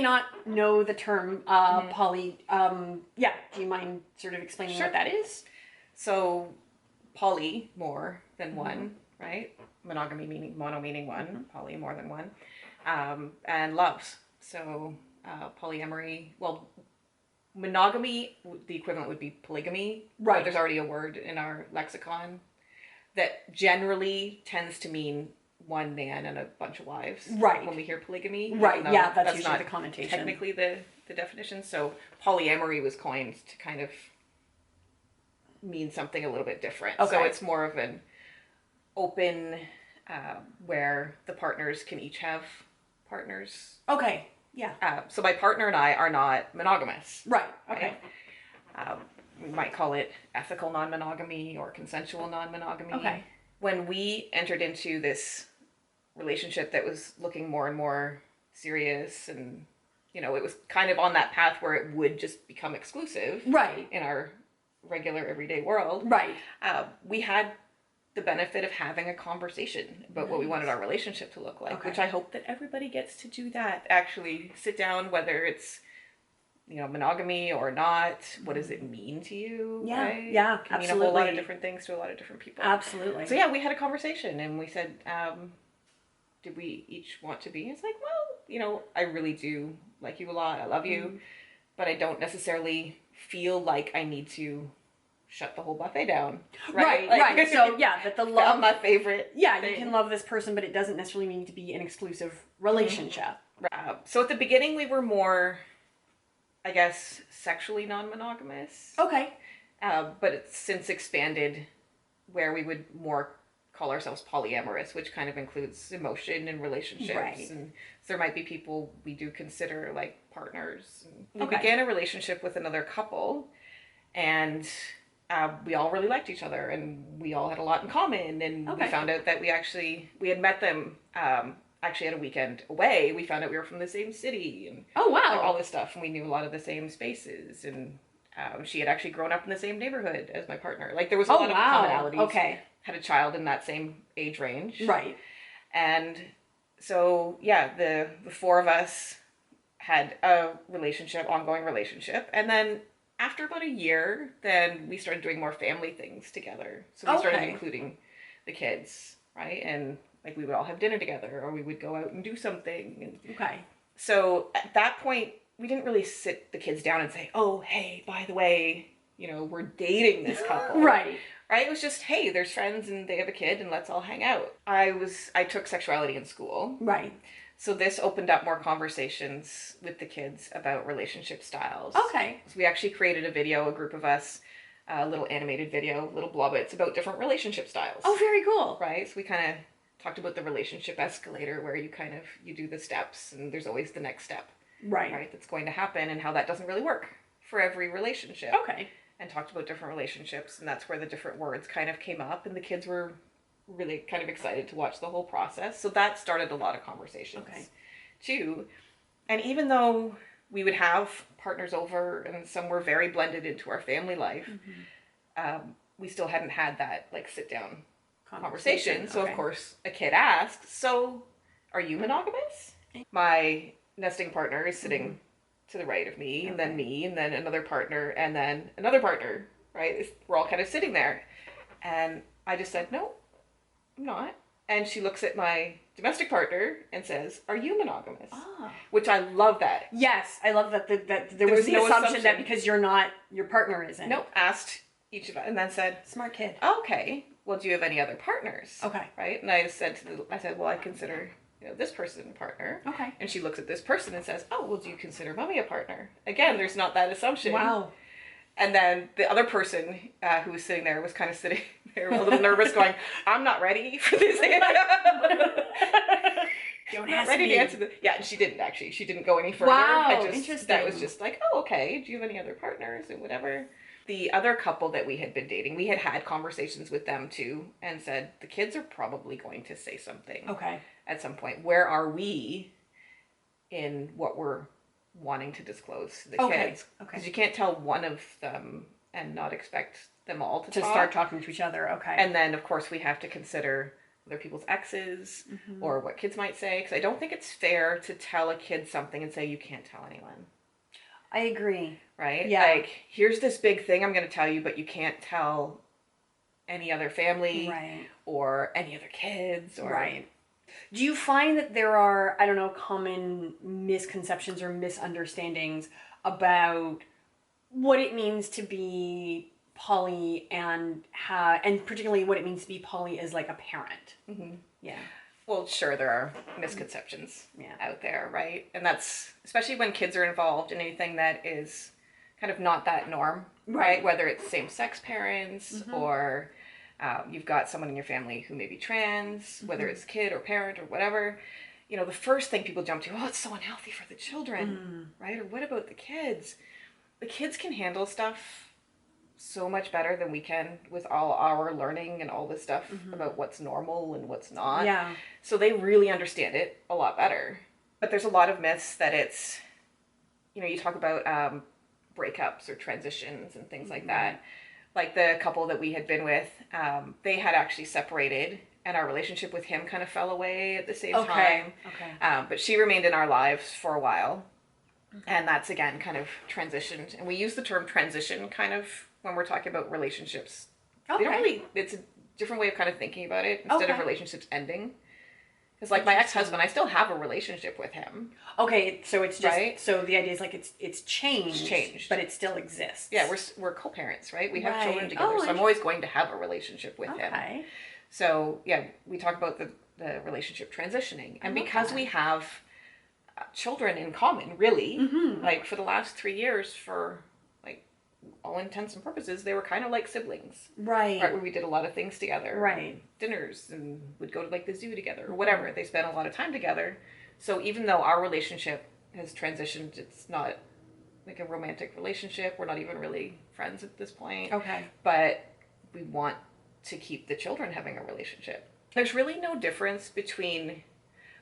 not know the term poly, do you mind sort of explaining what that is? So poly, more than one, right? Monogamy meaning, mono meaning one, poly, more than one, and loves. So polyamory, well, monogamy, the equivalent would be polygamy. Right. There's already a word in our lexicon that generally tends to mean one man and a bunch of wives. Right. When we hear polygamy. Right, yeah, that's usually not the connotation. Technically the definition. So polyamory was coined to kind of mean something a little bit different. Okay. So it's more of an open, where the partners can each have partners. Okay. Yeah. So my partner and I are not monogamous. Right. Okay. Right? We might call it ethical non-monogamy or consensual non-monogamy. Okay. When we entered into this relationship that was looking more and more serious, and it was kind of on that path where it would just become exclusive. Right. In our regular everyday world. Right. We had the benefit of having a conversation about what we wanted our relationship to look like, which I hope that everybody gets to do that. Actually sit down, whether it's, monogamy or not. What does it mean to you? Yeah, right? Yeah, Can absolutely. mean a whole lot of different things to a lot of different people. Absolutely. So yeah, we had a conversation and we said, did we each want to be? It's like, well, I really do like you a lot. I love you, but I don't necessarily feel like I need to shut the whole buffet down. Right. Right. So yeah, that the love, my favorite. Yeah, thing. You can love this person, but it doesn't necessarily mean to be an exclusive relationship. So at the beginning, we were more, I guess, sexually non-monogamous. Okay. But it's since expanded where we would more call ourselves polyamorous, which kind of includes emotion and relationships. Right. And so there might be people we do consider like partners. We began a relationship with another couple, and we all really liked each other, and we all had a lot in common. And we found out that we had met them actually at a weekend away. We found out we were from the same city, and all this stuff, and we knew a lot of the same spaces. And she had actually grown up in the same neighborhood as my partner. Like there was a lot of commonalities. Okay. Had a child in that same age range. Right. And so the four of us had a ongoing relationship, and then after about a year, then we started doing more family things together. So we started including the kids, right? And like we would all have dinner together, or we would go out and do something. And so at that point, we didn't really sit the kids down and say, "Oh, hey, by the way, we're dating this couple." Right. Right? It was just, hey, there's friends and they have a kid and let's all hang out. I took sexuality in school. Right. So this opened up more conversations with the kids about relationship styles. Okay. So we actually created a group of us, a little animated video, little blobbits about different relationship styles. Oh, very cool. Right? So we kind of talked about the relationship escalator where you do the steps and there's always the next step. Right. That's going to happen, and how that doesn't really work for every relationship. Okay. And talked about different relationships, and that's where the different words kind of came up, and the kids were really kind of excited to watch the whole process. So that started a lot of conversations too. And even though we would have partners over and some were very blended into our family life, we still hadn't had that like sit down conversation. So of course a kid asks, so are you monogamous? My nesting partner is sitting to the right of me, and then another partner, and then another partner, right? We're all kind of sitting there. And I just said, no, I'm not. And she looks at my domestic partner and says, are you monogamous? Ah. Which I love that. Yes, I love that there was no assumption that because you're not, your partner isn't. Nope, asked each of us, and then said, smart kid. Okay, well, do you have any other partners? Okay. Right? And I said, well, I consider this person a partner. Okay. And she looks at this person and says, oh, well, do you consider mommy a partner? Again, there's not that assumption. Wow. And then the other person who was sitting there was kind of sitting there a little nervous going, I'm not ready for this. Don't ask ready me. To answer yeah, and she didn't actually. She didn't go any further. Wow, interesting. That was just like, oh, okay. Do you have any other partners and whatever? The other couple that we had been dating, we had conversations with them too, and said, the kids are probably going to say something. Okay. At some point. Where are we in what we're wanting to disclose to the kids? Okay. Because you can't tell one of them and not expect them all to talk. Start talking to each other. Okay. And then, of course, we have to consider other people's exes or what kids might say. Because I don't think it's fair to tell a kid something and say, you can't tell anyone. I agree. Right? Yeah. Like, here's this big thing I'm going to tell you, but you can't tell any other family or any other kids. Or... Right. Do you find that there are, I don't know, common misconceptions or misunderstandings about what it means to be poly and particularly what it means to be poly as like a parent? Yeah. Well, sure, there are misconceptions out there, right? And that's especially when kids are involved in anything that is kind of not that norm, right? Whether it's same-sex parents or you've got someone in your family who may be trans, whether it's kid or parent or whatever. You know, the first thing people jump to, oh, it's so unhealthy for the children, right? Or what about the kids? The kids can handle stuff so much better than we can with all our learning and all this stuff about what's normal and what's not. Yeah. So they really understand it a lot better. But there's a lot of myths that it's, you know, you talk about breakups or transitions and things like that. Like the couple that we had been with, they had actually separated and our relationship with him kind of fell away at the same time. But she remained in our lives for a while. And that's, again, kind of transitioned. And we use the term transition kind of when we're talking about relationships. They don't really, it's a different way of kind of thinking about it instead of relationships ending. Because like my ex-husband, I still have a relationship with him. Okay, so it's just, so the idea is like it's changed. It's changed. But it still exists. Yeah, we're co-parents, right? We have children together, so I'm always going to have a relationship with him. So, yeah, we talk about the relationship transitioning. And because we have children in common, really, like for the last 3 years, for like all intents and purposes, they were kind of like siblings. Right, where we did a lot of things together. Dinners, and would go to like the zoo together or whatever. They spent a lot of time together. So even though our relationship has transitioned, it's not like a romantic relationship. We're not even really friends at this point. But we want to keep the children having a relationship. There's really no difference between,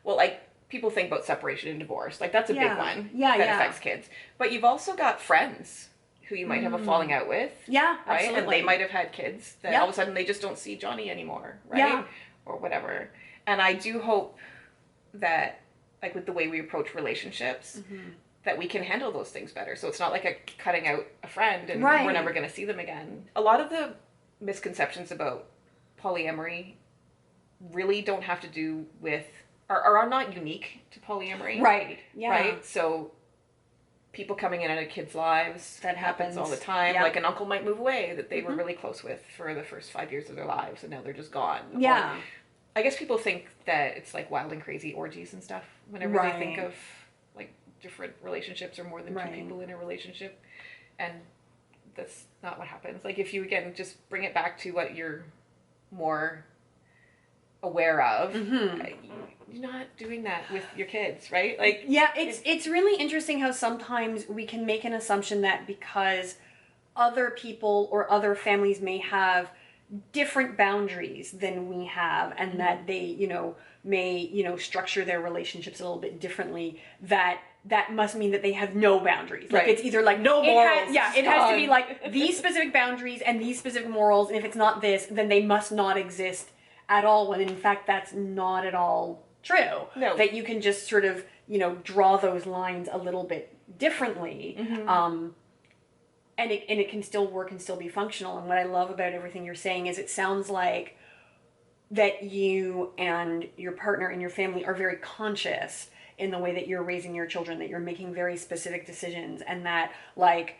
well, like, people think about separation and divorce. Like, that's a big one that affects kids. But you've also got friends who you might have a falling out with. Right? Absolutely. And they might have had kids that all of a sudden they just don't see Johnny anymore, right? Or whatever. And I do hope that, like, with the way we approach relationships, that we can handle those things better. So it's not like a cutting out a friend and we're never going to see them again. A lot of the misconceptions about polyamory really don't have to do with, are not unique to polyamory. Right? So people coming in a kids' lives, that happens all the time. Like an uncle might move away that they were really close with for the first 5 years of their lives, and now they're just gone. Or, I guess people think that it's like wild and crazy orgies and stuff whenever they think of like different relationships or more than two people in a relationship. And that's not what happens. Like, if you, again, just bring it back to what you're more aware of, you're not doing that with your kids, right? Like, it's really interesting how sometimes we can make an assumption that because other people or other families may have different boundaries than we have, and that they, may, structure their relationships a little bit differently, that must mean that they have no boundaries. Like, it's either like no morals. It has to be like these specific boundaries and these specific morals, and if it's not this, then they must not exist at all, when in fact that's not at all true. That you can just sort of, draw those lines a little bit differently. And it can still work and still be functional. And what I love about everything you're saying is it sounds like that you and your partner and your family are very conscious in the way that you're raising your children, that you're making very specific decisions, and that, like,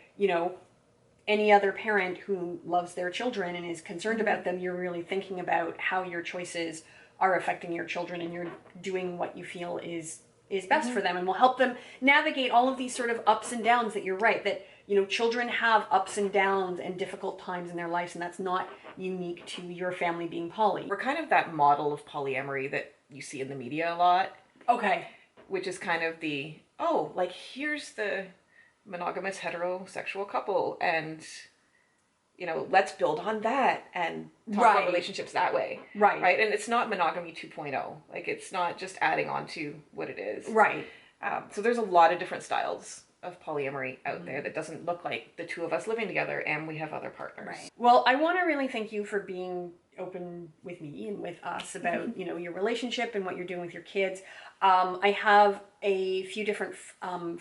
any other parent who loves their children and is concerned about them, you're really thinking about how your choices are affecting your children, and you're doing what you feel is best for them and will help them navigate all of these sort of ups and downs. That you're right, that children have ups and downs and difficult times in their lives, and that's not unique to your family being poly. We're kind of that model of polyamory that you see in the media a lot. Which is kind of the, like, here's the monogamous heterosexual couple, and let's build on that and talk about relationships that way. Right. And it's not monogamy 2.0. Like, it's not just adding on to what it is. So there's a lot of different styles of polyamory out there that doesn't look like the two of us living together and we have other partners. Well, I want to really thank you for being open with me and with us about, you know, your relationship and what you're doing with your kids. I have a few different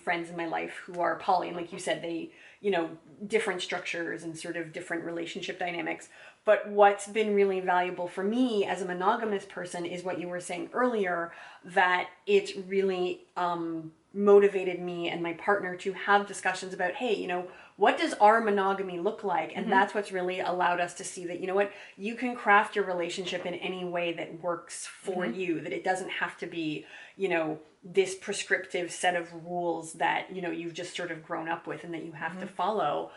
friends in my life who are poly, and like you said, they, you know, different structures and sort of different relationship dynamics. But what's been really valuable for me as a monogamous person is what you were saying earlier, that it's really motivated me and my partner to have discussions about, hey, you know, what does our monogamy look like? And that's what's really allowed us to see that, you know what, you can craft your relationship in any way that works for you, that it doesn't have to be, you know, this prescriptive set of rules that, you know, you've just sort of grown up with and that you have to follow.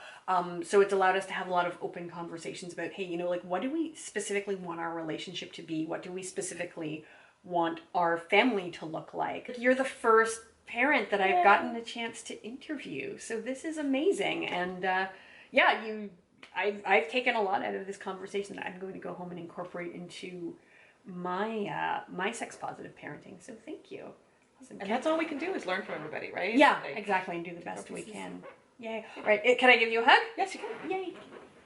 So it's allowed us to have a lot of open conversations about, hey, you know, like, what do we specifically want our relationship to be? What do we specifically want our family to look like? You're the first parent that I've gotten a chance to interview, so this is amazing. And I've taken a lot out of this conversation that I'm going to go home and incorporate into my my sex positive parenting. So thank you. Awesome. And that's all we can do is learn from everybody, right? Yeah, like, exactly, and do the best we can. Yay! All right, can I give you a hug? Yes, you can. Yay!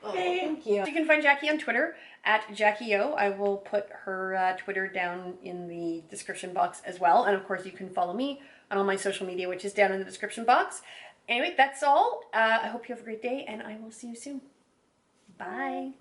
Oh, thank you. You can find Jacki on Twitter at JackiO. I will put her Twitter down in the description box as well. And of course, you can follow me on all my social media, which is down in the description box. Anyway, that's all. I hope you have a great day, and I will see you soon. Bye.